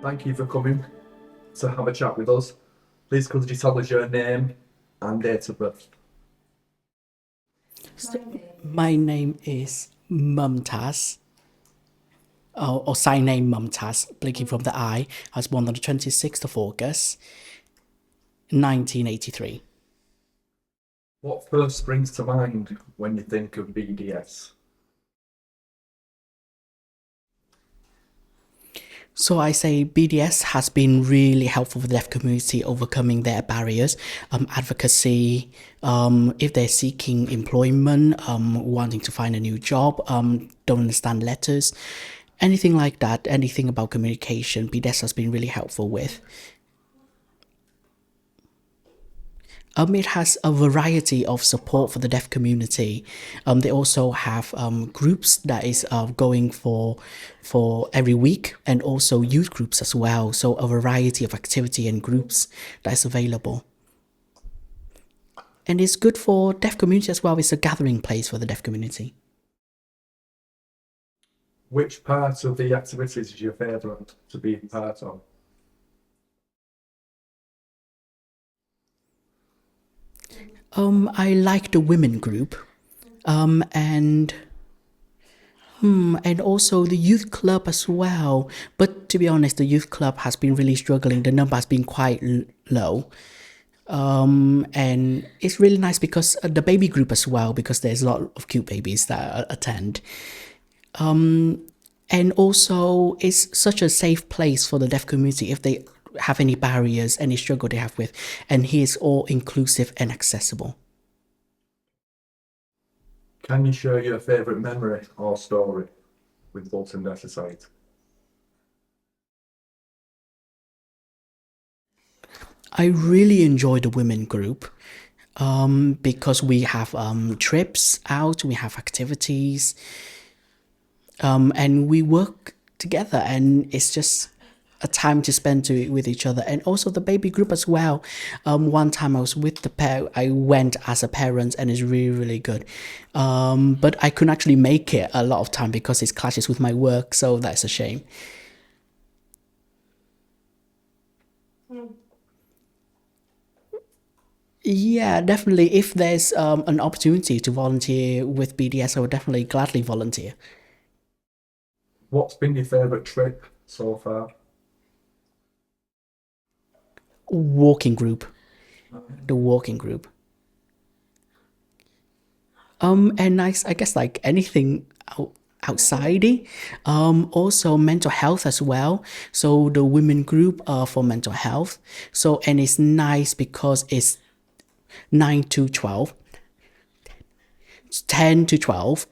Thank you for coming to have a chat with us. Please could you tell us your name and date of birth? My name is Mumtaz, or sign name Mumtaz, blinking from the eye. I was born on the 26th of August, 1983. What first springs to mind when you think of BDS? So I say BDS has been really helpful for the deaf community overcoming their barriers, advocacy, if they're seeking employment, wanting to find a new job, don't understand letters, anything like that, anything about communication, BDS has been really helpful with. It has a variety of support for the deaf community. They also have groups that is going for every week, and also youth groups as well. So a variety of activity and groups that is available. And it's good for deaf community as well. It's a gathering place for the deaf community. Which part of the activities is your favourite to be part of? I like the women group, and and also the youth club as well. But to be honest, the youth club has been really struggling. The number has been quite low. And it's really nice because the baby group as well, because there's a lot of cute babies that attend. And also, it's such a safe place for the deaf community if they have any barriers, any struggle they have with. And here is all inclusive and accessible. Can you share your favourite memory or story with Bolton Deaf Society? I really enjoy the women group because we have trips out, we have activities, and we work together, and it's just a time to spend with each other. And also the baby group as well. One time I was with I went as a parent, and it's really, really good. But I couldn't actually make it a lot of time because it clashes with my work, so that's a shame. Yeah, definitely. If there's an opportunity to volunteer with BDS, I would definitely gladly volunteer. What's been your favourite trip so far? Walking group, the walking group. And I guess like anything outside. Also mental health as well. So the women group for mental health. So and it's nice because it's 9 to 12. 10 to 12,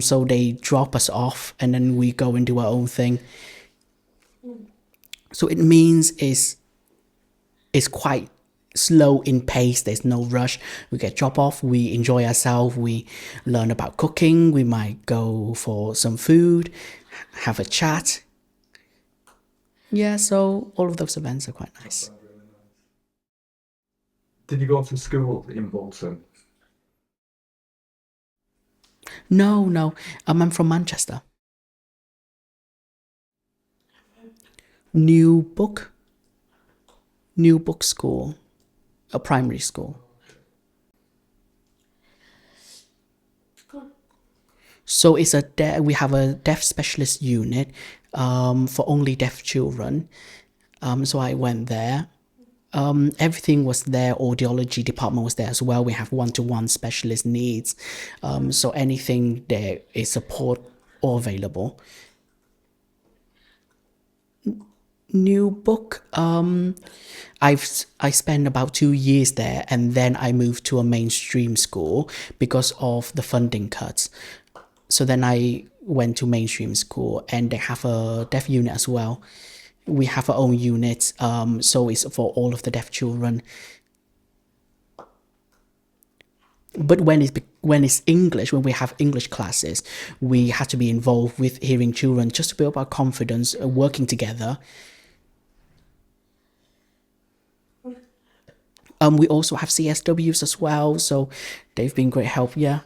so they drop us off and then we go and do our own thing. So it means it's quite slow in pace. There's no rush. We get drop off, we enjoy ourselves, we learn about cooking, we might go for some food, have a chat. Yeah, so all of those events are quite nice. Did you go to school in Bolton? No, I'm from Manchester. New book, new book school, a primary school. So we have a deaf specialist unit for only deaf children. So I went there. Everything was there. Audiology department was there as well. We have one-to-one specialist needs. So anything there is support or available. New book. I spent about 2 years there, and then I moved to a mainstream school because of the funding cuts. So then I went to mainstream school, and they have a deaf unit as well. We have our own unit, so it's for all of the deaf children. But when it's English, when we have English classes, we have to be involved with hearing children just to build our confidence, working together. We also have CSWs as well, so they've been great help. Yeah.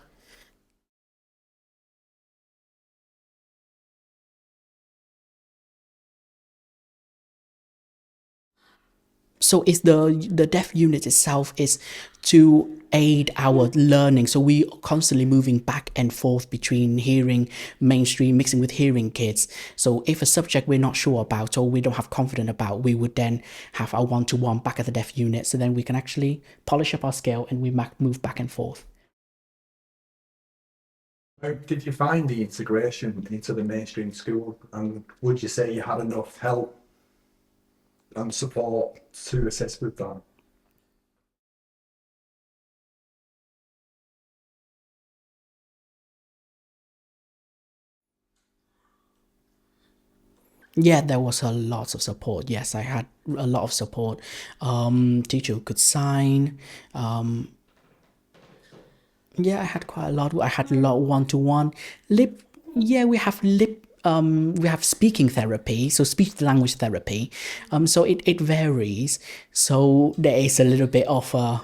So it's the deaf unit itself is to aid our learning. So we are constantly moving back and forth between hearing mainstream mixing with hearing kids. So if a subject we're not sure about or we don't have confidence about, we would then have our one-to-one back at the deaf unit, so then we can actually polish up our scale and we move back and forth. How did you find the integration into the mainstream school, and would you say you had enough help and support to assist with that? Yeah, there was a lot of support. Yes, I had a lot of support. Teacher who could sign. Yeah, I had quite a lot. I had a lot one-to-one. Lip, yeah, we have we have speaking therapy, so speech to language therapy. So it varies. So there is a little bit of a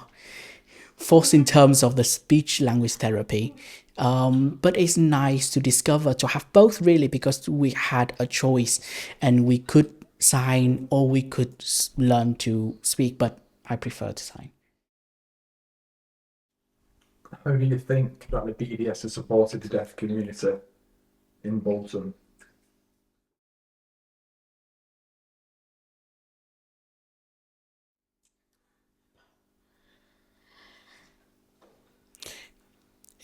force in terms of the speech language therapy. But it's nice to discover to have both really, because we had a choice and we could sign or we could learn to speak, but I prefer to sign. How do you think that the BDS has supported the deaf community in Bolton?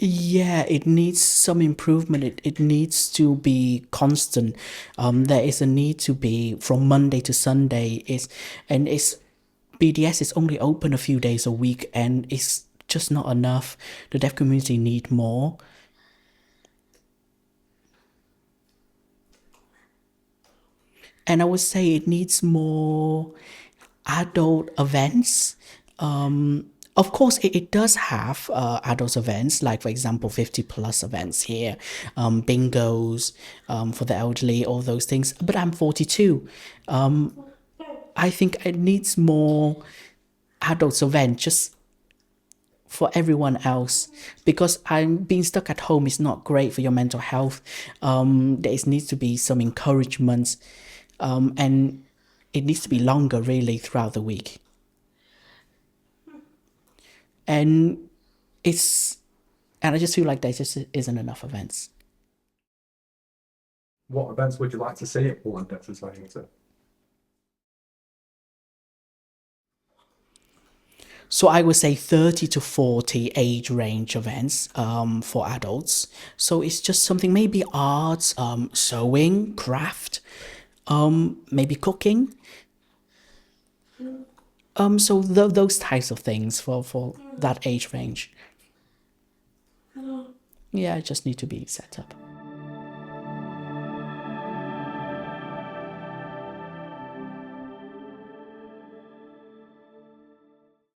Yeah, it needs some improvement. It needs to be constant. There is a need to be from Monday to Sunday. It's BDS is only open a few days a week, and it's just not enough. The deaf community need more. And I would say it needs more adult events. Of course, it does have adult events, like, for example, 50 plus events here, bingos for the elderly, all those things. But I'm 42. I think it needs more adult events just for everyone else, because I'm being stuck at home is not great for your mental health. There needs to be some encouragement, and it needs to be longer really throughout the week. And it's and I just feel like there just isn't enough events. What events would you like to see at Bolton Deaf Society? So I would say 30 to 40 age range events for adults. So it's just something, maybe arts, sewing, craft, maybe cooking. So those types of things for that age range. Yeah, it just need to be set up.